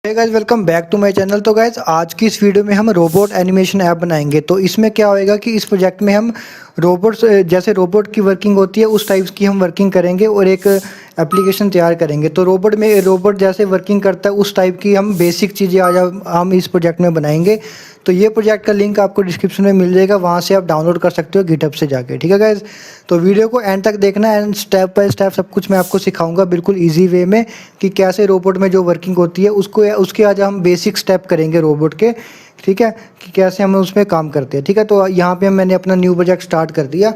Hey guys, welcome back to my channel. तो guys, आज की इस वीडियो में हम रोबोट एनिमेशन ऐप बनाएंगे। तो इसमें क्या होएगा कि इस प्रोजेक्ट में हम रोबोट्स जैसे रोबोट की वर्किंग होती है उस टाइप की हम वर्किंग करेंगे और एक एप्लीकेशन तैयार करेंगे। तो रोबोट जैसे वर्किंग करता है उस टाइप की हम बेसिक चीज़ें आज हम इस प्रोजेक्ट में बनाएंगे। तो ये प्रोजेक्ट का लिंक आपको डिस्क्रिप्शन में मिल जाएगा, वहाँ से आप डाउनलोड कर सकते हो गिटहब से जाके। ठीक है गाइस, तो वीडियो को एंड तक देखना एंड स्टेप बाय स्टेप सब कुछ मैं आपको सिखाऊंगा बिल्कुल ईजी वे में कि कैसे रोबोट में जो वर्किंग होती है उसके आज हम बेसिक स्टेप करेंगे रोबोट के। ठीक है, कि कैसे हम उसमें काम करते हैं। ठीक है, तो यहाँ पे मैंने अपना न्यू प्रोजेक्ट स्टार्ट कर दिया।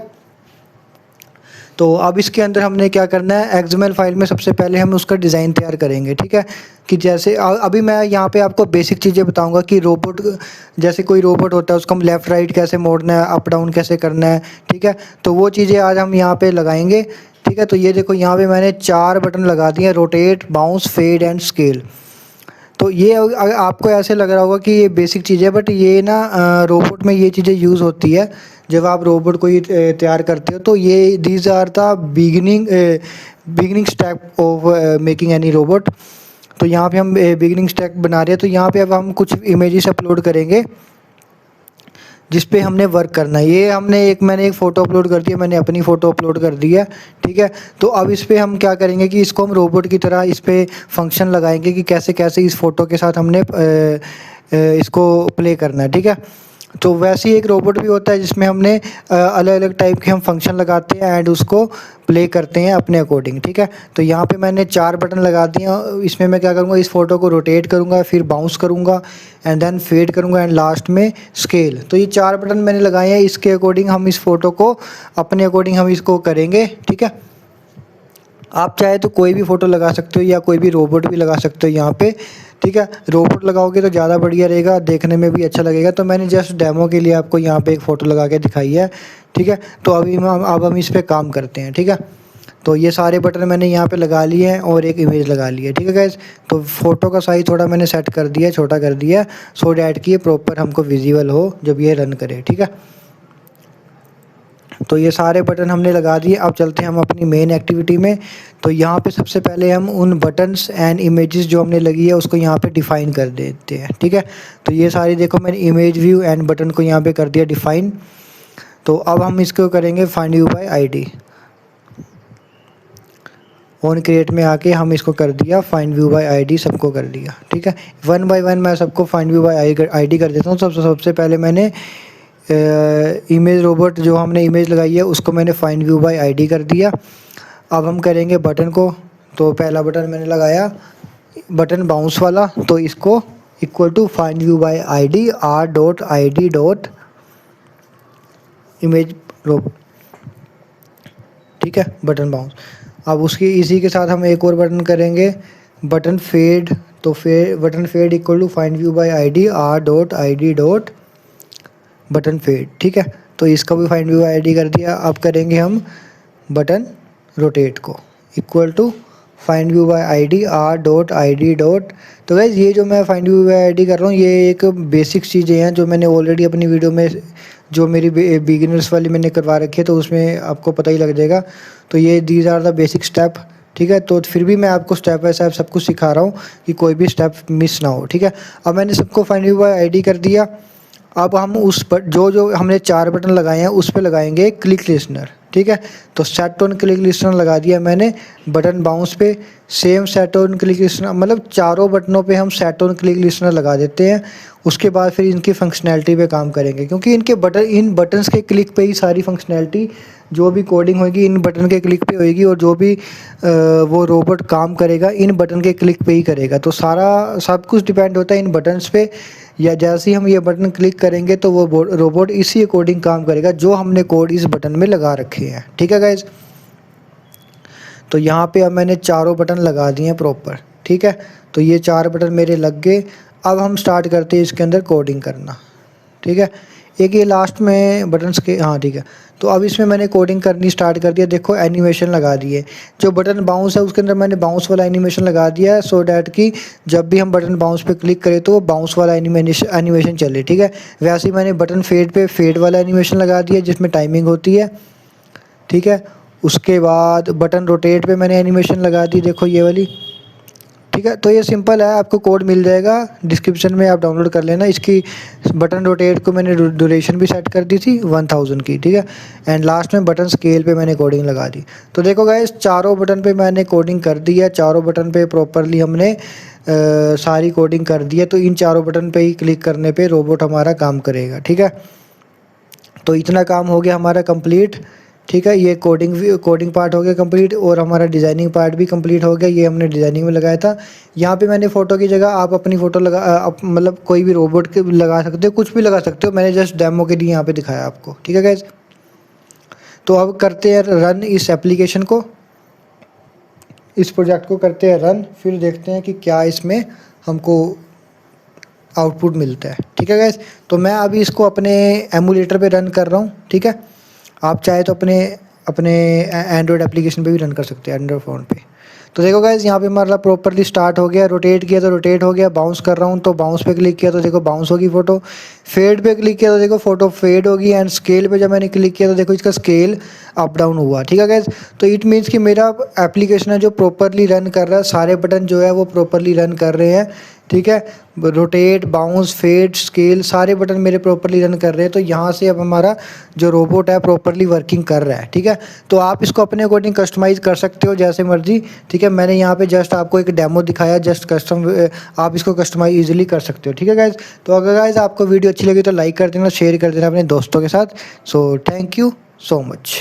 तो अब इसके अंदर हमने क्या करना है, एक्सएमएल फाइल में सबसे पहले हम उसका डिज़ाइन तैयार करेंगे। ठीक है, कि जैसे अभी मैं यहाँ पे आपको बेसिक चीज़ें बताऊंगा कि रोबोट जैसे कोई रोबोट होता है उसको हम लेफ़्ट राइट कैसे मोड़ना है, अप डाउन कैसे करना है। ठीक है, तो वो चीज़ें आज हम यहाँ पे लगाएंगे। ठीक है, तो ये देखो यहाँ पे मैंने 4 बटन लगा दिए, rotate, bounce, fade and scale. तो ये आपको ऐसे लग रहा होगा कि ये बेसिक चीज़ है, बट ये ना रोबोट में ये चीज़ें यूज़ होती है जब आप रोबोट को तैयार करते हो। तो ये these are the beginning step of making any robot. तो यहाँ पे हम बिगिनिंग स्टेप बना रहे हैं। तो यहाँ पे अब हम कुछ इमेजेस अपलोड करेंगे जिस पे हमने वर्क करना है। ये मैंने एक फ़ोटो अपलोड कर दिया, मैंने अपनी फ़ोटो अपलोड कर दी है। ठीक है, तो अब इस पे हम क्या करेंगे कि इसको हम रोबोट की तरह इस पे फंक्शन लगाएंगे कि कैसे कैसे इस फ़ोटो के साथ हमने इसको प्ले करना है। ठीक है, तो वैसे ही एक रोबोट भी होता है जिसमें हमने अलग अलग टाइप के हम फंक्शन लगाते हैं एंड उसको प्ले करते हैं अपने अकॉर्डिंग। ठीक है, तो यहाँ पे मैंने 4 बटन लगा दिए। इसमें मैं क्या करूँगा, इस फ़ोटो को रोटेट करूँगा, फिर बाउंस करूँगा एंड देन फेड करूँगा एंड लास्ट में स्केल। तो ये 4 बटन मैंने लगाए हैं, इसके अकॉर्डिंग हम इस फ़ोटो को अपने अकॉर्डिंग हम इसको करेंगे। ठीक है, आप चाहे तो कोई भी फ़ोटो लगा सकते हो या कोई भी रोबोट भी लगा सकते हो यहाँ पे। ठीक है, रोबोट लगाओगे तो ज़्यादा बढ़िया रहेगा, देखने में भी अच्छा लगेगा। तो मैंने जस्ट डेमो के लिए आपको यहाँ पे एक फ़ोटो लगा के दिखाई है। ठीक है, तो अब हम इस पर काम करते हैं। ठीक है, तो ये सारे बटन मैंने यहाँ पे लगा लिए हैं और एक इमेज लगा ली है। ठीक है गाइस, तो फ़ोटो का साइज़ थोड़ा मैंने सेट कर दिया है, छोटा कर दिया है, सो डैट कि ये प्रॉपर हमको विजिबल हो जब ये रन करे। ठीक है, तो ये सारे बटन हमने लगा दिए। अब चलते हैं हम अपनी मेन एक्टिविटी में। तो यहाँ पे सबसे पहले हम उन बटन्स एंड इमेजेस जो हमने लगी है उसको यहाँ पे डिफ़ाइन कर देते हैं। ठीक है, तो ये सारी देखो मैंने इमेज व्यू एंड बटन को यहाँ पे कर दिया डिफ़ाइन। तो अब हम इसको करेंगे find view by ID. On create में आके हम इसको कर दिया फाइंड व्यू बाय आईडी, सबको कर दिया। ठीक है, वन बाय वन मैं सबको फाइंड व्यू बाय आईडी कर देता हूँ। सबसे पहले मैंने इमेज रोबोट जो हमने इमेज लगाई है उसको मैंने फाइंड व्यू बाय आईडी कर दिया। अब हम करेंगे बटन को। तो पहला बटन मैंने लगाया बटन बाउंस वाला, तो इसको equal to find view by ID r.id. Image robot. ठीक है, बटन बाउंस। अब इसी के साथ हम एक और बटन करेंगे बटन फेड। तो button fade equal to find view by ID r.id. Button fade. ठीक है, तो इसका भी फाइंड व्यू आईडी कर दिया। अब करेंगे हम बटन रोटेट को equal to find view by ID r.id. तो गाइस, ये जो मैं फाइंड व्यू बाय आईडी कर रहा हूँ ये एक बेसिक चीज़ें हैं जो मैंने ऑलरेडी अपनी वीडियो में जो मेरी बिगिनर्स वाली मैंने करवा रखी है, तो उसमें आपको पता ही लग जाएगा। तो ये these are the basic step. ठीक है, तो फिर भी मैं आपको स्टेप बाय स्टेप सब कुछ सिखा रहा हूँ कि कोई भी स्टेप मिस ना हो। ठीक है, अब मैंने सबको फाइंड व्यू बाय आईडी कर दिया। अब हम उस पर जो हमने 4 बटन लगाए हैं उस पे लगाएंगे क्लिक लिस्टनर। ठीक है, तो सेट ऑन क्लिक लिस्टनर लगा दिया मैंने। बटन बाउंस पे same set on click listener, मतलब चारों बटनों पे हम सेट ऑन क्लिक लिस्टनर लगा देते हैं। उसके बाद फिर इनकी फंक्शनैलिटी पे काम करेंगे, क्योंकि इन बटन्स के क्लिक पे ही सारी फंक्शनैलिटी जो भी कोडिंग होगी इन बटन के क्लिक पे होगी और जो भी वो रोबोट काम करेगा इन बटन के क्लिक पे ही करेगा। तो सब कुछ डिपेंड होता है इन बटन्स पे। या जैसे ही हम ये बटन क्लिक करेंगे तो वो रोबोट इसी अकॉर्डिंग काम करेगा जो हमने कोड इस बटन में लगा रखे हैं। ठीक है गाइज, तो यहाँ पे अब मैंने चारों बटन लगा दिए हैं प्रॉपर। ठीक है, तो ये 4 बटन मेरे लग गए। अब हम स्टार्ट करते हैं इसके अंदर कोडिंग करना। ठीक है, एक ये लास्ट में बटन्स के, हाँ ठीक है, तो अब इसमें मैंने कोडिंग करनी स्टार्ट कर दिया। देखो एनिमेशन लगा दिए, जो बटन बाउंस है उसके अंदर मैंने बाउंस वाला एनिमेशन लगा दिया है, सो डैट कि जब भी हम बटन बाउंस पे क्लिक करें तो वो बाउंस वाला एनिमेशन चले। ठीक है, वैसे ही मैंने बटन फेड पे फेड वाला एनिमेशन लगा दिया जिसमें टाइमिंग होती है। ठीक है, उसके बाद बटन रोटेट पे मैंने एनिमेशन लगा दी, देखो ये वाली। ठीक है। तो ये सिंपल है, आपको कोड मिल जाएगा डिस्क्रिप्शन में, आप डाउनलोड कर लेना। इसकी बटन रोटेट को मैंने ड्यूरेशन भी सेट कर दी थी 1000 की, ठीक है। एंड लास्ट में बटन स्केल पे मैंने कोडिंग लगा दी। तो देखो गाइस, चारों बटन पे मैंने कोडिंग कर दी है, चारों बटन पे प्रॉपरली हमने सारी कोडिंग कर दी है। तो इन चारों बटन पे ही क्लिक करने पे रोबोट हमारा काम करेगा, ठीक है। तो इतना काम हो गया हमारा कंप्लीट, ठीक है। ये कोडिंग पार्ट हो गया कंप्लीट, और हमारा डिज़ाइनिंग पार्ट भी कंप्लीट हो गया। ये हमने डिज़ाइनिंग में लगाया था। यहाँ पे मैंने फ़ोटो की जगह आप अपनी फ़ोटो मतलब कोई भी रोबोट के लगा सकते हो, कुछ भी लगा सकते हो। मैंने जस्ट डेमो के लिए यहाँ पे दिखाया आपको, ठीक है गाइज। तो अब करते हैं रन इस एप्लीकेशन को, इस प्रोजेक्ट को करते हैं रन, फिर देखते हैं कि क्या इसमें हमको आउटपुट मिलता है, ठीक है गाइज। तो मैं अभी इसको अपने एमुलेटर पे रन कर रहा हूँ, ठीक है। आप चाहे तो अपने अपने एंड्रॉयड एप्लीकेशन पे भी रन कर सकते हैं, एंड्रॉयड फ़ोन पे। तो देखो गाइज, यहाँ पे हमारा प्रॉपरली स्टार्ट हो गया। रोटेट किया तो रोटेट हो गया, बाउंस कर रहा हूँ तो बाउंस पे क्लिक किया तो देखो बाउंस होगी फ़ोटो, फेड पे क्लिक किया तो देखो फ़ोटो फेड होगी, एंड स्केल पे जब मैंने क्लिक किया तो देखो इसका स्केल अप डाउन हुआ, ठीक है गाइज। तो इट मीन्स कि मेरा एप्लीकेशन है जो प्रॉपरली रन कर रहा है, सारे बटन जो है वो प्रॉपरली रन कर रहे हैं, ठीक है। रोटेट, बाउंस, फेड, स्केल सारे बटन मेरे प्रॉपरली रन कर रहे हैं। तो यहाँ से अब हमारा जो रोबोट है प्रॉपरली वर्किंग कर रहा है, ठीक है। तो आप इसको अपने अकॉर्डिंग कस्टमाइज़ कर सकते हो जैसे मर्जी, ठीक है। मैंने यहाँ पे जस्ट आपको एक डेमो दिखाया, जस्ट कस्टम आप इसको कस्टमाइज ईजिली कर सकते हो, ठीक है गाइज। तो अगर गाइज आपको वीडियो अच्छी लगी तो लाइक कर देना, शेयर कर देना अपने दोस्तों के साथ। So thank you so much.